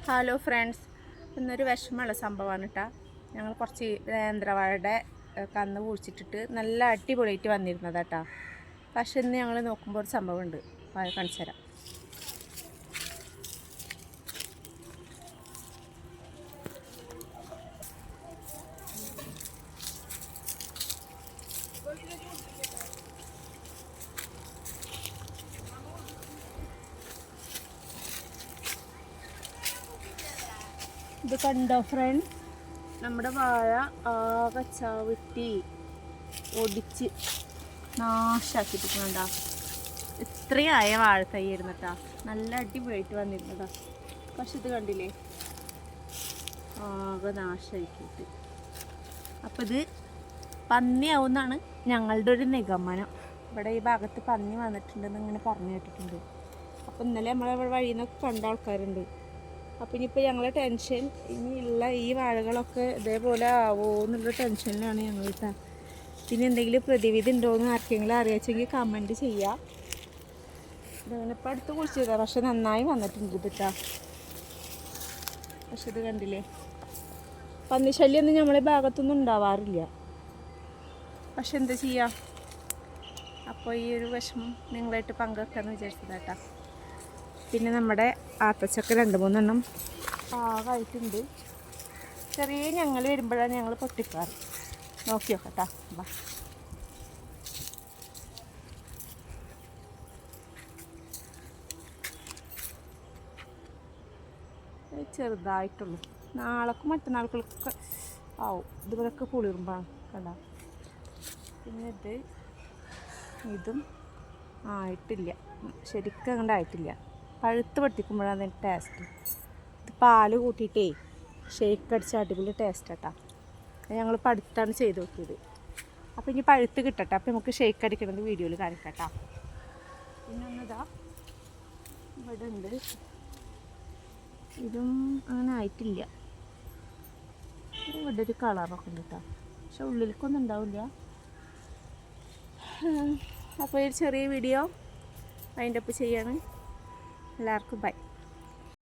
Hello friends, ഇന്നൊരു വിഷമമുള്ള സംഭവമാണ് കേട്ടോ. ഞങ്ങൾ കുറച്ച് നേന്ത്രവാഴയുടെ കന്ന് കുഴിച്ചിട്ടിട്ട് നല്ല അടിപൊളിയായിട്ട് വന്നിരുന്നതാ കേട്ടോ. പക്ഷെ ഇന്ന് ഞങ്ങൾ നോക്കുമ്പോൾ ഒരു സംഭവമുണ്ട്, കാണിച്ചു തരാം. ഇത് കണ്ടോ ഫ്രണ്ട്, നമ്മുടെ വാഴ ആകെ ചവിട്ടി ഒടിച്ച് നാശാക്കിട്ടിട്ടുണ്ടാ. ഇത്രയായ വാഴത്തൈ ഇരുന്നിട്ടാ, നല്ല അടിപൊളിയായിട്ട് വന്നിരുന്നതാ. പക്ഷെ ഇത് കണ്ടില്ലേ, ആകെ നാശമാക്കിയിട്ട്. അപ്പം ഇത് പന്നിയാവുമെന്നാണ് ഞങ്ങളുടെ ഒരു നിഗമനം. ഇവിടെ ഈ ഭാഗത്ത് പന്നി വന്നിട്ടുണ്ടെന്ന് ഇങ്ങനെ പറഞ്ഞു കേട്ടിട്ടുണ്ട്. അപ്പം ഇന്നലെ നമ്മളെ വഴിയിൽ നിന്നൊക്കെ കണ്ട ആൾക്കാരുണ്ട്. അപ്പം ഇനിയിപ്പോൾ ഞങ്ങളെ ടെൻഷൻ, ഇനിയുള്ള ഈ വാഴകളൊക്കെ ഇതേപോലെ ആവുമോ എന്നുള്ള ടെൻഷനിലാണ് ഞങ്ങൾ കേട്ടോ. പിന്നെ എന്തെങ്കിലും പ്രതിവിധി ഉണ്ടോയെന്ന് ആർക്കെങ്കിലും അറിയാച്ചെങ്കിൽ കമൻറ്റ് ചെയ്യാം. ഇപ്പം അടുത്ത് കുഴിച്ചതാ, പക്ഷെ നന്നായി വന്നിട്ടുണ്ട് കേട്ടോ. പക്ഷെ ഇത് കണ്ടില്ലേ, പന്നിശല്യമൊന്നും നമ്മളെ ഭാഗത്തൊന്നും ഉണ്ടാവാറില്ല. പക്ഷെ എന്താ ചെയ്യുക, അപ്പോൾ ഈ ഒരു വിഷമം നിങ്ങളായിട്ട് പങ്കുവെക്കാമെന്ന് വിചാരിച്ചതാട്ടാ. പിന്നെ നമ്മുടെ ആത്തച്ചക്ക 2-3 പാകമായിട്ടുണ്ട്. ചെറിയ ഞങ്ങൾ വരുമ്പോഴാണ് ഞങ്ങൾ പൊട്ടിക്കാറ്. നോക്കി നോക്കട്ടാ. ബാ, ചെറുതായിട്ടുള്ളൂ. നാളേക്കും മറ്റന്നാൾക്കൊക്കെ ആവും. ഇതുപോലൊക്കെ പുളിറുമ്പാണ് കണ്ടാ. പിന്നെ ഇതും ആയിട്ടില്ല, ശരിക്കും അങ്ങോട്ട് ആയിട്ടില്ല. പഴുത്ത് പൊട്ടിക്കുമ്പോഴാണ് അതിൻ്റെ ടേസ്റ്റ്. ഇത് പാല് കൂട്ടിയിട്ടേ ഷേക്ക് അടിച്ച അടിപൊളി ടേസ്റ്റ് കേട്ടോ. ഞങ്ങൾ പഴുത്താണ് ചെയ്ത് നോക്കിയത്. അപ്പോൾ ഇനി പഴുത്ത് കിട്ടട്ടെ, അപ്പോൾ നമുക്ക് ഷേക്ക് അടിക്കണമെന്ന് വീഡിയോയിൽ കാണിക്കട്ടോ. പിന്നെ ഒന്നിതാ ഇവിടെ ഉണ്ട്, ഇതും അങ്ങനെ ആയിട്ടില്ല. ഇവിടെ ഒരു കളറൊക്കെ ഉണ്ട് കേട്ടോ, പക്ഷെ ഉള്ളിലേക്കൊന്നും ഉണ്ടാവില്ല. അപ്പോൾ ഒരു ചെറിയ വീഡിയോ വൈൻഡപ്പ് ചെയ്യാണ്. എല്ലാവർക്കും ബൈ.